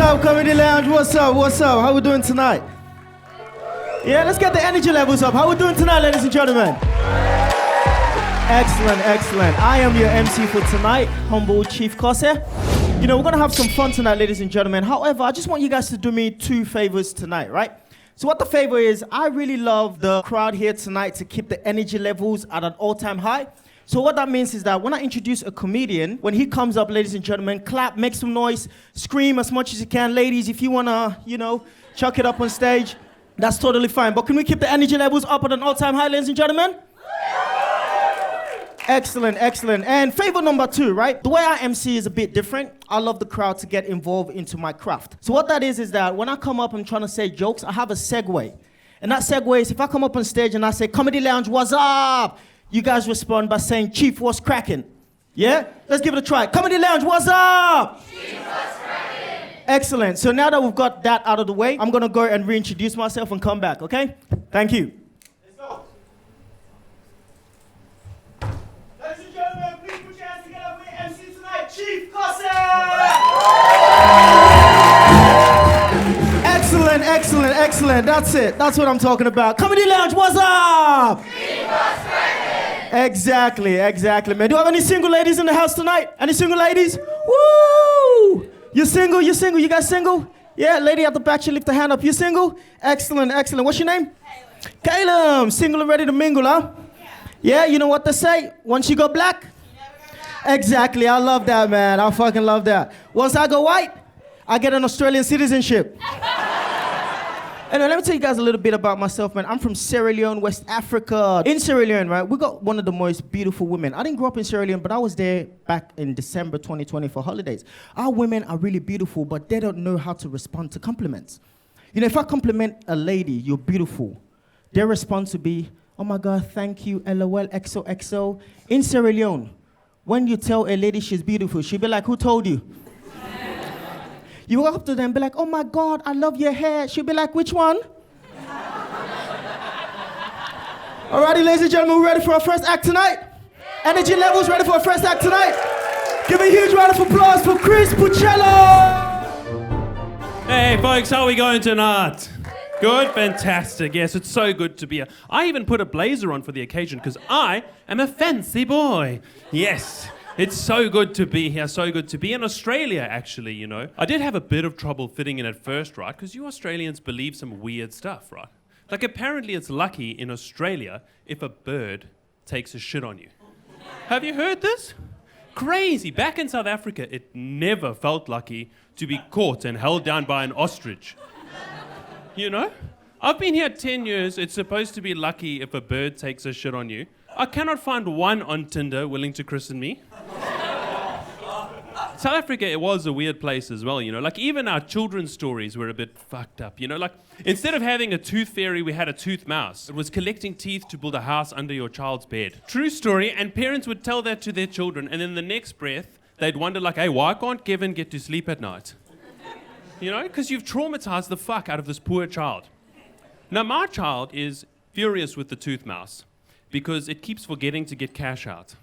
up, Comedy Lounge? What's up? What's up? How we doing tonight? Yeah, let's get the energy levels up. How we doing tonight, ladies and gentlemen? Excellent, excellent. I am your MC for tonight, humble Chief Kosseh. You know, we're gonna have some fun tonight, ladies and gentlemen. However, I just want you guys to do me two favors tonight, right? So what the favor is, I really love the crowd here tonight to keep the energy levels at an all-time high. So what that means is that when I introduce a comedian, when he comes up, ladies and gentlemen, clap, make some noise, scream as much as you can. Ladies, if you wanna, chuck it up on stage, that's totally fine. But can we keep the energy levels up at an all-time high, ladies and gentlemen? Excellent, excellent. And favor number two, right? The way I MC is a bit different. I love the crowd to get involved into my craft. So what that is that when I come up and trying to say jokes, I have a segue. And that segue is if I come up on stage and I say, Comedy Lounge, what's up? You guys respond by saying, Chief, what's cracking? Yeah? Let's give it a try. Comedy Lounge, what's up? Chief, what's cracking? Excellent. So now that we've got that out of the way, I'm going to go and reintroduce myself and come back, okay? Thank you. Chief Kosseh! Excellent, excellent, excellent. That's it. That's what I'm talking about. Comedy Lounge, what's up? Chief Kosseh! Exactly, man. Do I have any single ladies in the house tonight? Any single ladies? Woo! You single? You guys single? Yeah, lady at the back, you lift the hand up. You single? Excellent, excellent. What's your name? Caleb. Single and ready to mingle, huh? Yeah, you know what they say? Once you go black, exactly, I love that, man. I fucking love that. Once I go white, I get an Australian citizenship. Anyway, let me tell you guys a little bit about myself, man. I'm from Sierra Leone, West Africa. In Sierra Leone, right, we got one of the most beautiful women. I didn't grow up in Sierra Leone, but I was there back in December 2020 for holidays. Our women are really beautiful, but they don't know how to respond to compliments. You know, if I compliment a lady, you're beautiful, their response would be, oh my God, thank you, LOL, XOXO. In Sierra Leone, when you tell a lady she's beautiful, she'll be like, who told you? You walk up to them and be like, oh my God, I love your hair. She'll be like, which one? Alrighty, ladies and gentlemen, we ready for our first act tonight? Energy levels ready for our first act tonight? Give a huge round of applause for Chris Puccello! Hey folks, how are we going tonight? Good, fantastic. Yes, it's so good to be here. I even put a blazer on for the occasion because I am a fancy boy. Yes, it's so good to be here, so good to be in Australia, actually, you know. I did have a bit of trouble fitting in at first, right? Because you Australians believe some weird stuff, right? Like apparently it's lucky in Australia if a bird takes a shit on you. Have you heard this? Crazy. Back in South Africa, it never felt lucky to be caught and held down by an ostrich. You know? I've been here 10 years. It's supposed to be lucky if a bird takes a shit on you. I cannot find one on Tinder willing to christen me. South Africa, it was a weird place as well, you know? Like, even our children's stories were a bit fucked up, you know? Like, instead of having a tooth fairy, we had a tooth mouse. It was collecting teeth to build a house under your child's bed. True story, and parents would tell that to their children, and in the next breath, they'd wonder, like, hey, why can't Kevin get to sleep at night? You know, because you've traumatized the fuck out of this poor child. Now, my child is furious with the tooth mouse because it keeps forgetting to get cash out.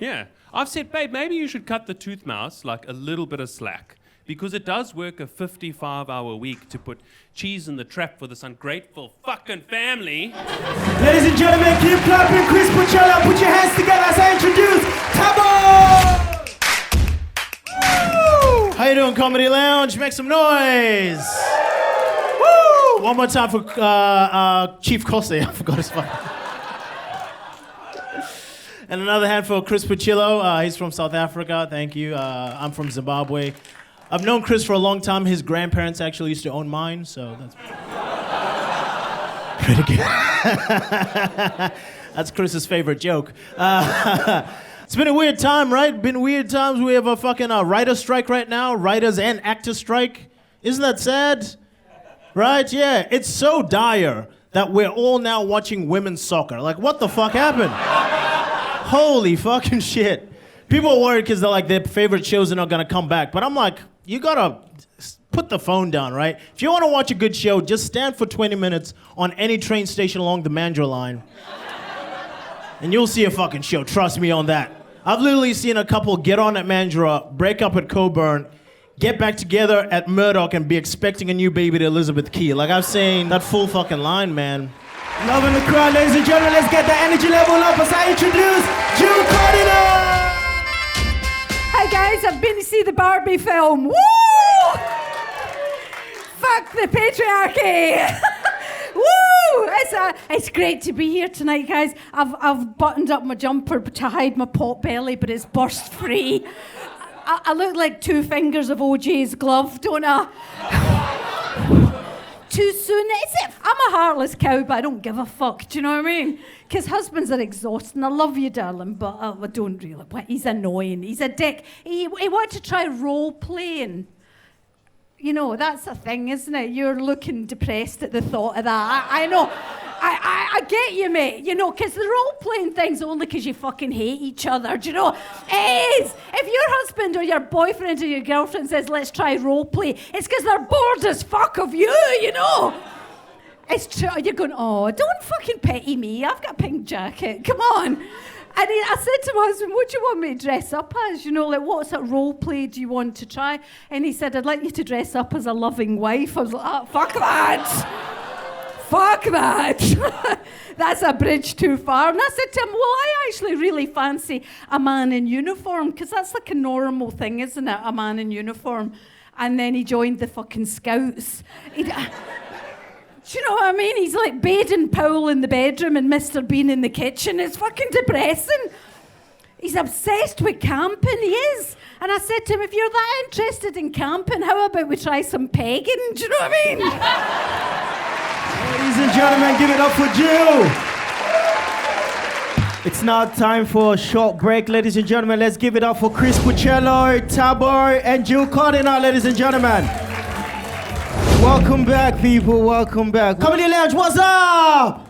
Yeah. I've said, babe, maybe you should cut the tooth mouse like a little bit of slack because it does work a 55-hour week to put cheese in the trap for this ungrateful fucking family. Ladies and gentlemen, keep clapping. Chris Puccello, put your hands together as I introduce Tabo! How you doing, Comedy Lounge? Make some noise. Woo! One more time for Chief Kosseh. I forgot his fucking. And another hand for Chris Puccello. He's from South Africa. Thank you. I'm from Zimbabwe. I've known Chris for a long time. His grandparents actually used to own mine, so that's pretty good. That's Chris's favorite joke. It's been a weird time, right? Been weird times. We have a fucking writer's strike right now. Writers and actors strike. Isn't that sad? Right? Yeah. It's so dire that we're all now watching women's soccer. Like, what the fuck happened? Holy fucking shit. People are worried because they're like, their favorite shows are not going to come back. But I'm like, you got to put the phone down, right? If you want to watch a good show, just stand for 20 minutes on any train station along the Mandurah line. And you'll see a fucking show. Trust me on that. I've literally seen a couple get on at Mandurah, break up at Coburn, get back together at Murdoch and be expecting a new baby to Elizabeth Key. Like, I've seen that full fucking line, man. Loving the crowd, ladies and gentlemen. Let's get the energy level up as I introduce Jill Cardinal. Hi guys, I've been to see the Barbie film. Woo! Fuck the patriarchy. Woo! It's great to be here tonight, guys. I've buttoned up my jumper to hide my pot belly, but it's burst free. I look like 2 fingers of OJ's glove, don't I? Too soon, is it? I'm a heartless cow, but I don't give a fuck. Do you know what I mean? Because husbands are exhausting. I love you, darling, but I don't really. He's annoying. He's a dick. He wanted to try role playing. You know, that's a thing, isn't it? You're looking depressed at the thought of that. I know. I get you, mate. You know, because the role-playing thing's only because you fucking hate each other. Do you know? It is. If your husband or your boyfriend or your girlfriend says, let's try role-play, it's because they're bored as fuck of you, you know? It's true. You're going, oh, don't fucking pity me. I've got a pink jacket. Come on. And I said to my husband, what do you want me to dress up as? You know, like, what sort of role play do you want to try? And he said, I'd like you to dress up as a loving wife. I was like, oh, fuck that. Fuck that. That's a bridge too far. And I said to him, well, I actually really fancy a man in uniform, because that's like a normal thing, isn't it? A man in uniform. And then he joined the fucking Scouts. Do you know what I mean? He's like Baden-Powell in the bedroom and Mr. Bean in the kitchen. It's fucking depressing. He's obsessed with camping, he is. And I said to him, if you're that interested in camping, how about we try some pegging? Do you know what I mean? Ladies and gentlemen, give it up for Jill. It's now time for a short break, ladies and gentlemen. Let's give it up for Chris Puccello, Tabor, and Jill Cardinal, ladies and gentlemen. Welcome back, people. Welcome back. Comedy Lounge, what's up?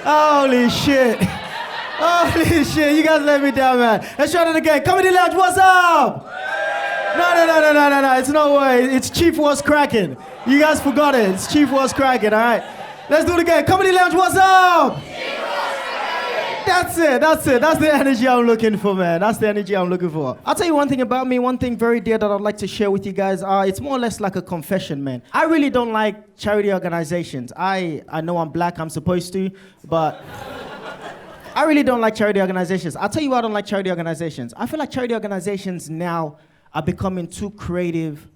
Holy shit. Holy shit. You guys let me down, man. Let's try it again. Comedy Lounge, what's up? No. It's no way. It's Chief What's Cracking. You guys forgot it. It's Chief What's Cracking, all right? Let's do it again. Comedy Lounge, what's up? That's it. That's the energy I'm looking for, man. That's the energy I'm looking for. I'll tell you one thing about me, one thing very dear that I'd like to share with you guys. It's more or less like a confession, man. I really don't like charity organizations. I know I'm black, I'm supposed to, but I really don't like charity organizations. I'll tell you why I don't like charity organizations. I feel like charity organizations now are becoming too creative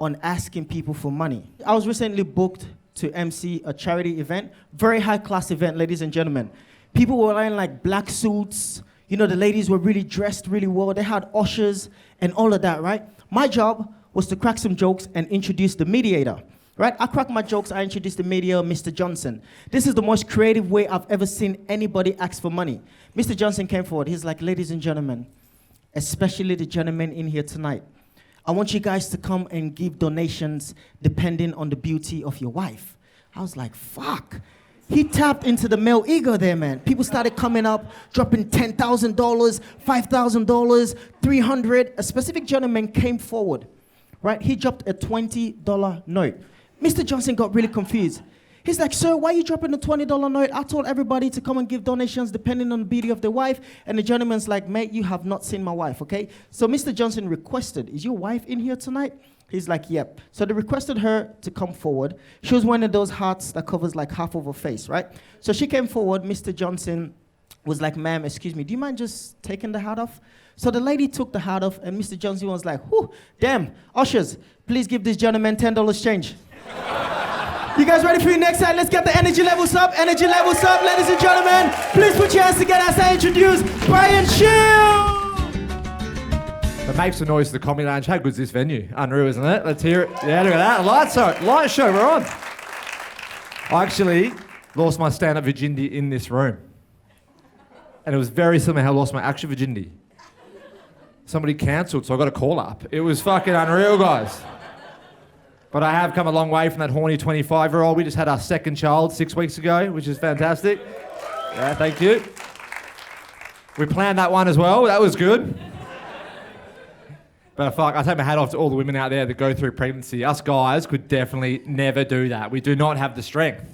on asking people for money. I was recently booked to MC a charity event, very high-class event, ladies and gentlemen. People were wearing like black suits. You know, the ladies were really dressed really well. They had ushers and all of that, right? My job was to crack some jokes and introduce the mediator, right? I cracked my jokes, I introduced the mediator, Mr. Johnson. This is the most creative way I've ever seen anybody ask for money. Mr. Johnson came forward. He's like, ladies and gentlemen, especially the gentlemen in here tonight, I want you guys to come and give donations depending on the beauty of your wife. I was like, fuck. He tapped into the male ego there, man. People started coming up, dropping $10,000, $5,000, $300. A specific gentleman came forward, right? He dropped a $20 note. Mr. Johnson got really confused. He's like, sir, why are you dropping a $20 note? I told everybody to come and give donations depending on the beauty of their wife. And the gentleman's like, mate, you have not seen my wife, okay? So Mr. Johnson requested, is your wife in here tonight? He's like, yep. So they requested her to come forward. She was one of those hats that covers like half of her face, right? So she came forward. Mr. Johnson was like, ma'am, excuse me, do you mind just taking the hat off? So the lady took the hat off, and Mr. Johnson was like, whew, damn, ushers, please give this gentleman $10 change. You guys ready for your next side? Let's get the energy levels up, ladies and gentlemen. Please put your hands together as I introduce Brian Shield. But make some noise to the Comedy Lounge. How good's this venue? Unreal, isn't it? Let's hear it. Yeah, look at that. Light show, we're on. I actually lost my stand-up virginity in this room. And it was very similar how I lost my actual virginity. Somebody cancelled, so I got a call up. It was fucking unreal, guys. But I have come a long way from that horny 25-year-old. We just had our second child 6 weeks ago, which is fantastic. Yeah, thank you. We planned that one as well. That was good. But fuck, I take my hat off to all the women out there that go through pregnancy. Us guys could definitely never do that. We do not have the strength.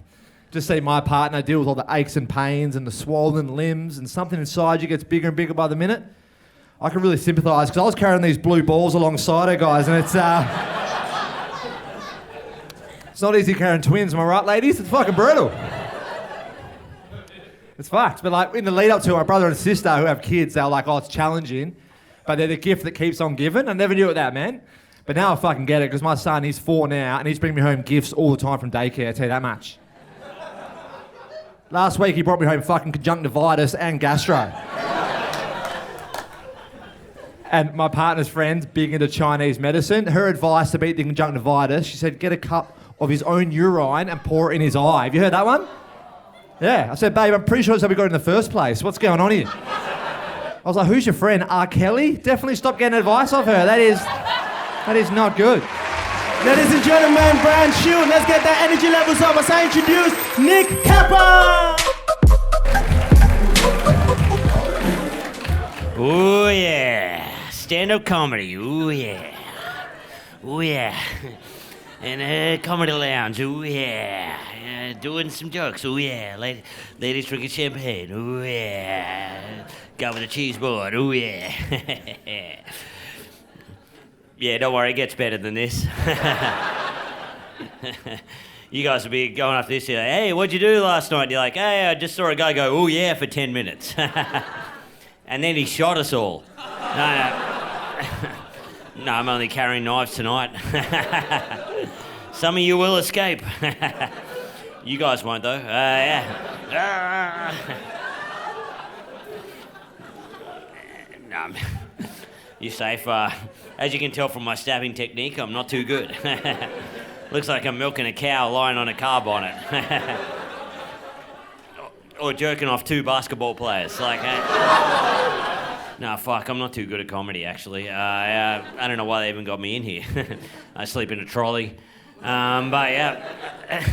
Just see my partner deal with all the aches and pains and the swollen limbs, and something inside you gets bigger and bigger by the minute. I can really sympathise because I was carrying these blue balls alongside her, guys, and it's not easy carrying twins, am I right, ladies? It's fucking brutal. It's fucked. But like in the lead up to it, my brother and sister who have kids, they're like, oh, it's challenging, but they're the gift that keeps on giving. I never knew it that, man. But now I fucking get it because my son, he's 4 now, and he's bringing me home gifts all the time from daycare, I tell you that much. Last week he brought me home fucking conjunctivitis and gastro. And my partner's friend's big into Chinese medicine. Her advice to beat the conjunctivitis, she said, get a cup of his own urine and pour it in his eye. Have you heard that one? Yeah. I said, babe, I'm pretty sure that's how we got in the first place. What's going on here? I was like, who's your friend? R. Kelly? Definitely stop getting advice off her. That is not good. Ladies and gentlemen, brand shoot. Let's get that energy levels up as I introduce Nick Kappa. Oh yeah, stand-up comedy. Oh yeah, oh yeah, and comedy lounge. Oh yeah, doing some jokes. Oh yeah, ladies drinking champagne. Oh yeah, got with a cheese board. Oh yeah. Yeah, don't worry, it gets better than this. You guys will be going after this. You're like, hey, what'd you do last night? You're like, hey, I just saw a guy go, oh yeah, for 10 minutes. And then he shot us all. No, no, I'm only carrying knives tonight. Some of you will escape. You guys won't, though. Yeah. No, you're safe. As you can tell from my stabbing technique, I'm not too good. Looks like I'm milking a cow lying on a car bonnet. Or jerking off 2 basketball players. Like, no, fuck, I'm not too good at comedy, actually. I don't know why they even got me in here. I sleep in a trolley. But yeah,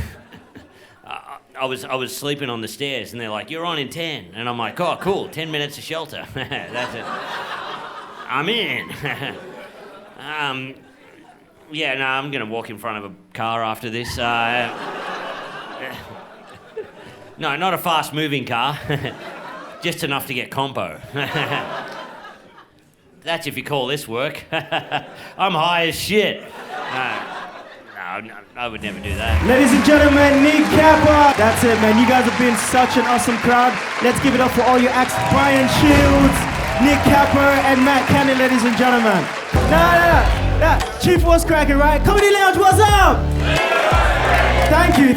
I was sleeping on the stairs, and they're like, you're on in 10. And I'm like, oh, cool, 10 minutes of shelter. That's it. I'm in. Yeah, no, I'm going to walk in front of a car after this. No, not a fast-moving car. Just enough to get compo. That's if you call this work. I'm high as shit. No, I would never do that. Ladies and gentlemen, Nick Kappa. That's it, man. You guys have been such an awesome crowd. Let's give it up for all your acts. Brian Shields, Nick Kappa, and Matt Cannon, ladies and gentlemen. No. Chief was cracking, right? Comedy Lounge, what's up? Thank you.